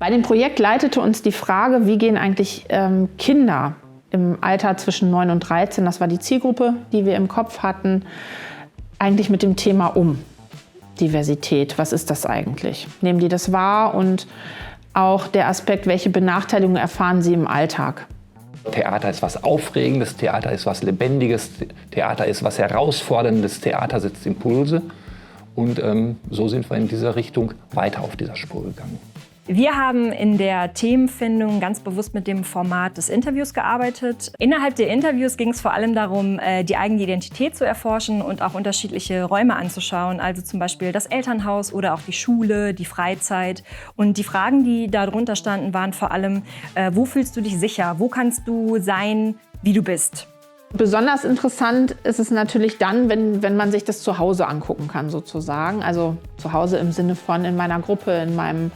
Bei dem Projekt leitete uns die Frage, wie gehen eigentlich Kinder im Alter zwischen 9 und 13, das war die Zielgruppe, die wir im Kopf hatten, eigentlich mit dem Thema um. Diversität, was ist das eigentlich? Nehmen die das wahr? Und auch der Aspekt, welche Benachteiligungen erfahren sie im Alltag? Theater ist was Aufregendes, Theater ist was Lebendiges, Theater ist was Herausforderndes, Theater setzt Impulse. Und so sind wir in dieser Richtung weiter auf dieser Spur gegangen. Wir haben in der Themenfindung ganz bewusst mit dem Format des Interviews gearbeitet. Innerhalb der Interviews ging es vor allem darum, die eigene Identität zu erforschen und auch unterschiedliche Räume anzuschauen. Also zum Beispiel das Elternhaus oder auch die Schule, die Freizeit. Und die Fragen, die darunter standen, waren vor allem, wo fühlst du dich sicher? Wo kannst du sein, wie du bist? Besonders interessant ist es natürlich dann, wenn man sich das zu Hause angucken kann, sozusagen. Also zu Hause im Sinne von in meiner Gruppe, in meinem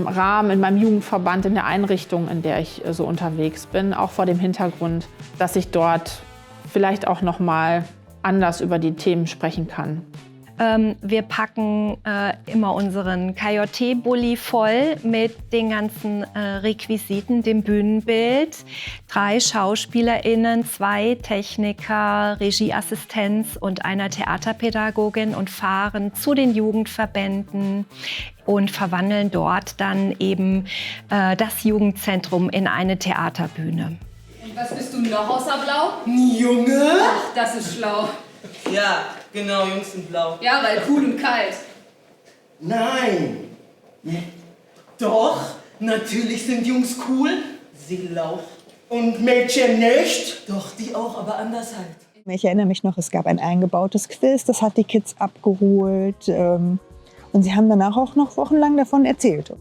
Rahmen, in meinem Jugendverband, in der Einrichtung, in der ich so unterwegs bin, auch vor dem Hintergrund, dass ich dort vielleicht auch noch mal anders über die Themen sprechen kann. Wir packen immer unseren KJT-Bulli voll mit den ganzen Requisiten, dem Bühnenbild. 3 SchauspielerInnen, 2 Techniker, Regieassistenz und einer Theaterpädagogin und fahren zu den Jugendverbänden und verwandeln dort dann eben das Jugendzentrum in eine Theaterbühne. Und was bist du noch außer Blau? Junge? Ach, das ist schlau. Ja, genau, Jungs sind blau. Ja, weil cool und kalt. Nein. Doch, natürlich sind Jungs cool, sie auch. Und Mädchen nicht. Doch, die auch, aber anders halt. Ich erinnere mich noch, es gab ein eingebautes Quiz, das hat die Kids abgeholt. Und sie haben danach auch noch wochenlang davon erzählt.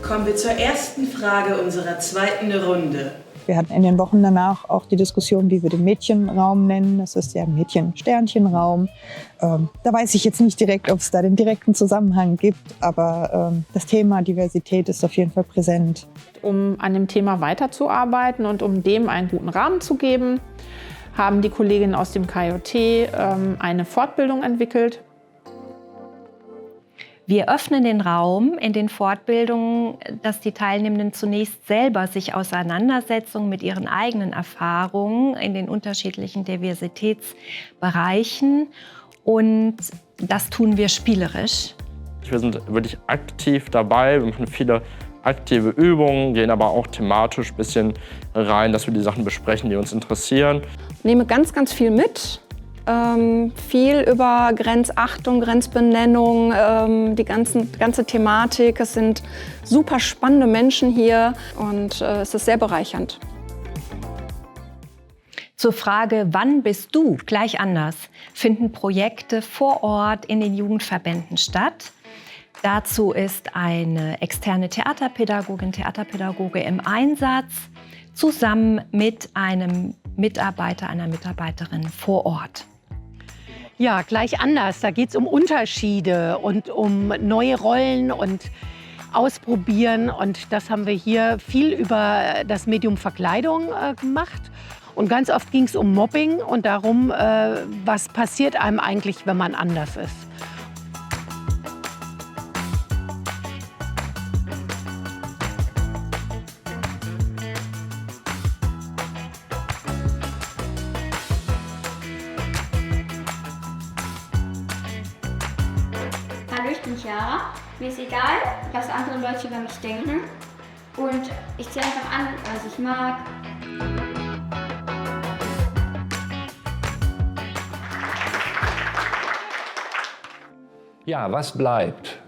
Kommen wir zur ersten Frage unserer zweiten Runde. Wir hatten in den Wochen danach auch die Diskussion, wie wir den Mädchenraum nennen. Das ist der Mädchen-Sternchenraum. Da weiß ich jetzt nicht direkt, ob es da den direkten Zusammenhang gibt, aber das Thema Diversität ist auf jeden Fall präsent. Um an dem Thema weiterzuarbeiten und um dem einen guten Rahmen zu geben, haben die Kolleginnen aus dem KJT eine Fortbildung entwickelt. Wir öffnen den Raum in den Fortbildungen, dass die Teilnehmenden zunächst selber sich Auseinandersetzungen mit ihren eigenen Erfahrungen in den unterschiedlichen Diversitätsbereichen. Und das tun wir spielerisch. Wir sind wirklich aktiv dabei, wir machen viele aktive Übungen, gehen aber auch thematisch ein bisschen rein, dass wir die Sachen besprechen, die uns interessieren. Ich nehme ganz, ganz viel mit. Viel über Grenzachtung, Grenzbenennung, die ganze Thematik. Es sind super spannende Menschen hier und es ist sehr bereichernd. Zur Frage, wann bist du gleich anders, finden Projekte vor Ort in den Jugendverbänden statt. Dazu ist eine externe Theaterpädagoge im Einsatz, zusammen mit einem Mitarbeiter, einer Mitarbeiterin vor Ort. Ja, gleich anders. Da geht es um Unterschiede und um neue Rollen und Ausprobieren. Und das haben wir hier viel über das Medium Verkleidung gemacht. Und ganz oft ging es um Mobbing und darum, was passiert einem eigentlich, wenn man anders ist. Hallo, ich bin Chiara. Mir ist egal, was andere Leute über mich denken. Und ich ziehe einfach an, was ich mag. Ja, was bleibt?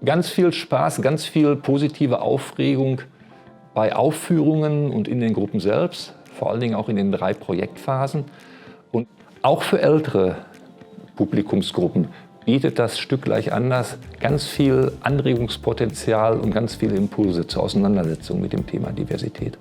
Ganz viel Spaß, ganz viel positive Aufregung bei Aufführungen und in den Gruppen selbst, vor allen Dingen auch in den 3 Projektphasen. Und auch für ältere Publikumsgruppen bietet das Stück gleich anders ganz viel Anregungspotenzial und ganz viele Impulse zur Auseinandersetzung mit dem Thema Diversität.